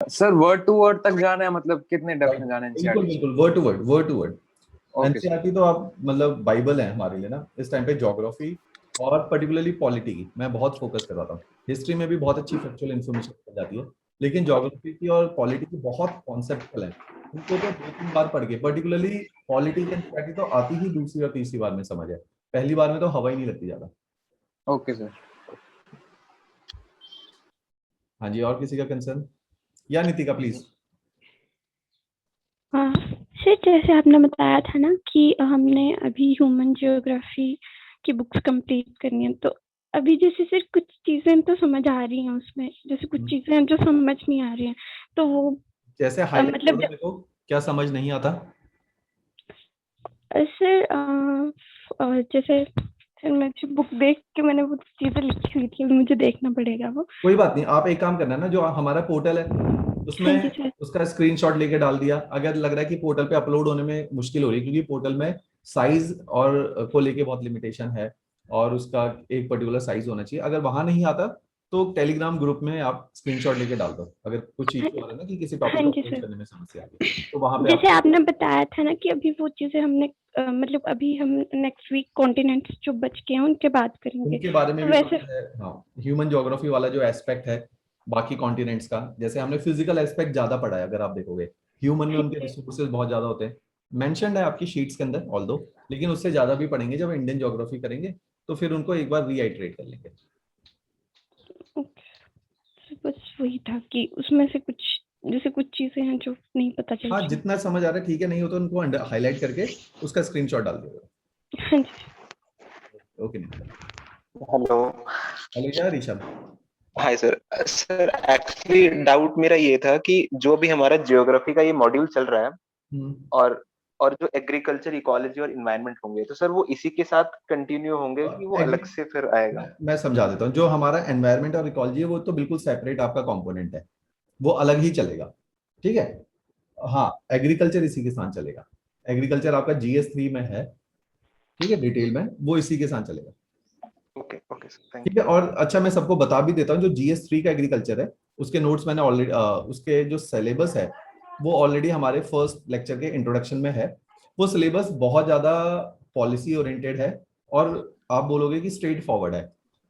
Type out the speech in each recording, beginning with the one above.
Sir word to word तक जाना है, मतलब कितने डेप्थ में जाना है बिल्कुल एनसीईआरटी से? बिल्कुल, word to word, word to word. Okay sir. NCERT तो आप मतलब बाइबल है हमारे लिए ना इस टाइम पे। ज्योग्राफी और पर्टिकुलरली पॉलिटी की मैं बहुत फोकस कर रहा था। हिस्ट्री में भी बहुत अच्छी फैक्चुअल इन्फॉर्मेशन मिल जाती है, लेकिन ज्योग्राफी की और पॉलिटी की बहुत कॉन्सेप्चुअल है। उनको तो दो तीन बार पढ़ के, पर्टिकुलरली पॉलिटी की एनसीईआरटी तो आती ही दूसरी और तीसरी बार में समझ है, पहली बार में तो हवा ही नहीं लगती ज्यादा। Okay sir. हाँ जी, और किसी का कंसर्न? या नितिका प्लीज। हाँ सर, जैसे आपने बताया था ना कि हमने अभी ह्यूमन जियोग्राफी की बुक्स कंप्लीट करनी है, तो अभी जैसे सर कुछ चीजें तो समझ आ रही हैं उसमें, जैसे कुछ चीजें हैं जो समझ नहीं आ रही हैं, तो वो जैसे हाईलाइट कर मतलब दो, देखो क्या समझ नहीं आता। सर जैसे सर मैं बुक देख के मैंने वो चीजें लिखी हुई थी, मुझे देखना पड़ेगा वो। कोई बात नहीं, आप एक काम करना ना, जो हमारा पोर्टल है हाँ जी उसमें सर। उसका स्क्रीनशॉट लेके डाल दिया। अगर लग रहा है कि पोर्टल पे अपलोड होने में मुश्किल हो रही है, क्योंकि पोर्टल में साइज और को लेके बहुत लिमिटेशन है, और उसका एक पर्टिकुलर साइज होना चाहिए। अगर वहां नहीं आता तो टेलीग्राम ग्रुप में आप स्क्रीनशॉट लेके डाल दो। अगर कुछ हाँ, इशू आ रहा है ना कि किसी हाँ टॉपिक को जी खोज सर। करने में समस्या आ रही है, तो वहां पे आप जैसे आपने बताया था ना कि अभी वो चीजें हमने मतलब अभी हम नेक्स्ट वीक कॉन्टिनेंट्स जो बच के हैं उनके बात करेंगे, उनके बारे में तो भी वैसे। पढ़ना है। हाँ, ह्यूमन ज्योग्राफी वाला जो एस्पेक्ट है बाकी कॉन्टिनेंट्स का, जैसे हमने फिजिकल एस्पेक्ट ज्यादा पढ़ा है अगर आप देखोगे। ह्यूमन में उनके रिसोर्सेज बहुत ज्यादा होते हैं, मेंशन्ड है आपकी शीट्स के अंदर ऑल दो, लेकिन उससे ज्यादा भी पढ़ेंगे जब इंडियन ज्योग्राफी करेंगे, तो फिर उनको एक बार रीआइट्रेट कर लेंगे। बस वही था कि उसमें से कुछ जैसे कुछ चीजें हैं जो नहीं पता चल हाँ, रही जितना समझ आ रहा है ठीक है, नहीं हो तो उनको हाईलाइट करके उसका स्क्रीनशॉट डाल दिया। हैं। हाँ जी। ओके नितिका। हेलो। हेलो यार Rishabh. Hi sir. Sir actually doubt मेरा ये था कि जो भी हमारा जियोग्राफी का ये मॉड्यूल चल रहा है, हम्म, और जो एग्रीकल्चर, इकोलॉजी और इन्वायरमेंट होंगे, तो सर वो इसी के साथ कंटिन्यू होंगे कि वो अलग से फिर आएगा? मैं समझा देता हूँ। जो हमारा एनवायरमेंट और इकोलॉजी है वो तो बिल्कुल सेपरेट आपका कंपोनेंट है, वो अलग ही चलेगा। ठीक है। हाँ, एग्रीकल्चर इसी के साथ चलेगा। एग्रीकल्चर आपका GS3 में है, ठीक है, डिटेल में वो इसी के साथ चलेगा। ओके ओके सर, थैंक ठीक है। और अच्छा, मैं सबको बता भी देता हूँ, जो GS3 का एग्रीकल्चर है उसके नोट्स मैंने ऑलरेडी, उसके जो सिलेबस है वो ऑलरेडी हमारे फर्स्ट लेक्चर के इंट्रोडक्शन में है। वो सिलेबस बहुत ज्यादा पॉलिसी ओरिएंटेड है, और आप बोलोगे कि स्ट्रेट फॉरवर्ड है।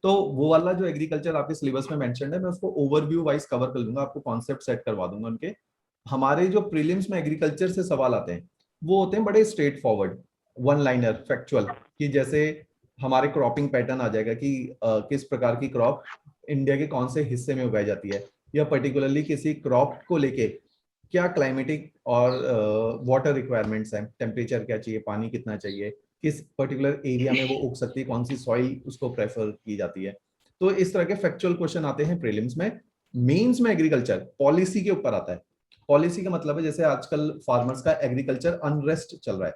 तो वो वाला जो एग्रीकल्चर आपके सिलेबस में मेंशन्ड है, मैं उसको ओवरव्यू वाइज कवर कर लूंगा, आपको कॉन्सेप्ट सेट करवा दूंगा उनके। हमारे जो प्रीलिम्स में एग्रीकल्चर से सवाल आते हैं वो होते हैं बड़े straight forward, one liner factual, कि जैसे हमारे क्रॉपिंग पैटर्न आ जाएगा कि किस प्रकार की क्रॉप इंडिया के कौन से हिस्से में उगाई जाती है, या पर्टिकुलरली किसी क्रॉप को लेके क्या क्लाइमेटिक और वाटर रिक्वायरमेंट्स हैं, टेम्परेचर क्या चाहिए, पानी कितना चाहिए, किस पर्टिकुलर एरिया में वो उग सकती है, कौन सी सॉइल उसको प्रेफर की जाती है। तो इस तरह के फैक्चुअल क्वेश्चन आते हैं प्रीलिम्स में। मेंस में एग्रीकल्चर पॉलिसी के ऊपर आता है। पॉलिसी का मतलब है जैसे आजकल फार्मर्स का एग्रीकल्चर अनरेस्ट चल रहा है,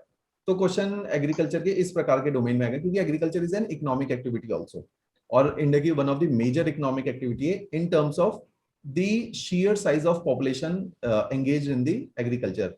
तो क्वेश्चन एग्रीकल्चर के इस प्रकार के डोमेन में आएगा, क्योंकि agriculture is an economic activity also, और इंडिया की one of the major economic activity है in terms of the sheer size of population engage in the agriculture.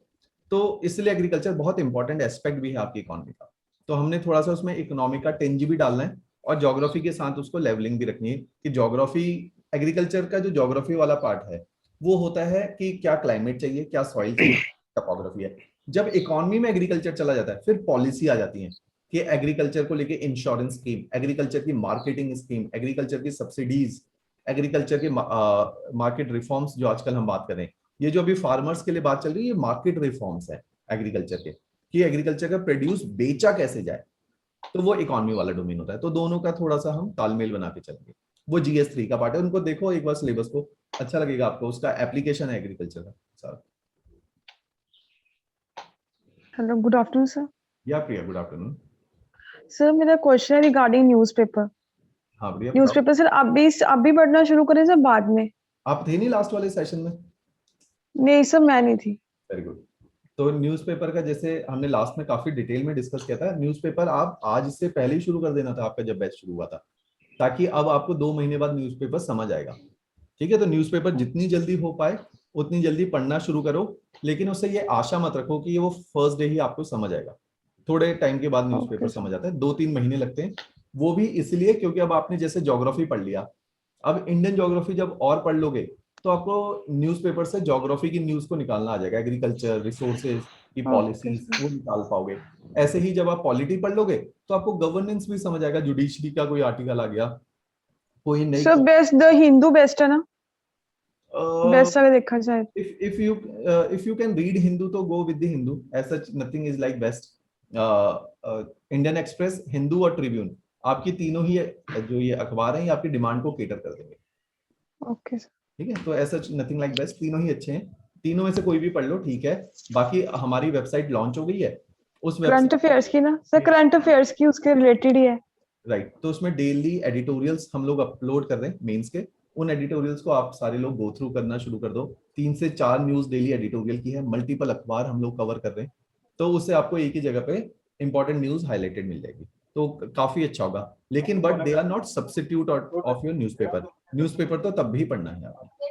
तो इसलिए एग्रीकल्चर बहुत इंपॉर्टेंट एस्पेक्ट भी है आपकी इकोनॉमी का। तो हमने थोड़ा सा उसमें इकोनॉमी का टेंज भी डालना है, और ज्योग्राफी के साथ उसको लेवलिंग भी रखनी है कि ज्योग्राफी, एग्रीकल्चर का जो ज्योग्राफी वाला पार्ट है वो होता है कि क्या क्लाइमेट चाहिए, क्या सॉइल चाहिए, टोपोग्राफी है। जब इकोनॉमी में एग्रीकल्चर चला जाता है फिर पॉलिसी आ जाती है कि एग्रीकल्चर को लेके इंश्योरेंस स्कीम, एग्रीकल्चर की मार्केटिंग स्कीम, एग्रीकल्चर की सब्सिडीज, एग्रीकल्चर के मार्केट रिफॉर्म्स जो आजकल हम बात कर रहे हैं। ये जो अभी फार्मर्स के लिए बात चल रही है, ये मार्केट रिफॉर्म्स है एग्रीकल्चर के, कि एग्रीकल्चर का प्रोड्यूस बेचा कैसे जाए। तो वो इकोनॉमी वाला डोमेन होता है। तो दोनों का थोड़ा सा हम तालमेल बना के चलेंगे। वो GS3 का पार्ट है, उनको देखो एक बार सिलेबस को, अच्छा लगेगा आपको, उसका एप्लीकेशन है एग्रीकल्चर का साथ। Hello, good afternoon sir. या प्रिया, गुड आफ्टरनून। सर मेरा क्वेश्चन है रिगार्डिंग न्यूज़पेपर। हाँ प्रिया बताओ। न्यूज़पेपर सर आप भी पढ़ना शुरू करें सर बाद में? आप थे नहीं लास्ट वाले सेशन में? नहीं सर, मैं नहीं थी। Very good. तो न्यूज़पेपर का जैसे हमने लास्ट में काफी डिटेल में डिस्कस किया था, न्यूज़पेपर आप आज से पहले ही शुरू कर देना था आपका जब बैच शुरू हुआ था, ताकि अब आपको 2 महीने बाद न्यूज़पेपर समझ आएगा। ठीक है। तो न्यूज़पेपर जितनी जल्दी हो पाए उतनी जल्दी पढ़ना शुरू करो, लेकिन उससे ये आशा मत रखो कि ये वो फर्स्ट डे ही आपको समझ आएगा। थोड़े टाइम के बाद न्यूज़पेपर ओके सर। समझ आता है, 2-3 महीने लगते हैं। वो भी इसलिए क्योंकि अब आपने जैसे ज्योग्राफी पढ़ लिया, अब इंडियन ज्योग्राफी जब और पढ़ लोगे तो आपको न्यूज़पेपर से ज्योग्राफी की न्यूज को निकालना आ जाएगा, एग्रीकल्चर, रिसोर्सेज की पॉलिसीज वो निकाल पाओगे। ऐसे ही जब आप पॉलिटी पढ़ लोगे तो आपको गवर्नेंस भी समझ आएगा, जुडिशरी का कोई आर्टिकल आ गया, कोई नई sir best the Hindu best है ना, बेस्ट अगर देखा जाए। if you can read Hindu तो go with the Hindu, as such nothing is like best. Indian express, Hindu और ट्रिब्यून, आपकी तीनों ही जो ये अखबार हैं ये आपकी डिमांड को केटर कर देंगे। ओके सर, ठीक है, तो ऐसा नथिंग लाइक बेस्ट, तीनों ही अच्छे हैं, तीनों में से कोई भी पढ़ लो ठीक है। बाकी हमारी वेबसाइट लॉन्च हो गई है, उस करंट अफेयर्स की ना सर, करंट अफेयर्स की उसके रिलेटेड ही है। राइट, तो उसमें डेली एडिटोरियल्स हम लोग अपलोड कर रहे हैं मेंस के, उन एडिटोरियल्स को आप सारे लोग गो थ्रू करना शुरू कर दो। 3 से 4 न्यूज डेली एडिटोरियल की है, मल्टीपल अखबार हम लोग कवर कर रहे हैं, तो उससे आपको एक ही जगह पे इंपॉर्टेंट न्यूज हाईलाइटेड मिल जाएगी, तो काफी अच्छा होगा। लेकिन but they are not substitute of your newspaper, newspaper तो तब भी पढ़ना है आपको।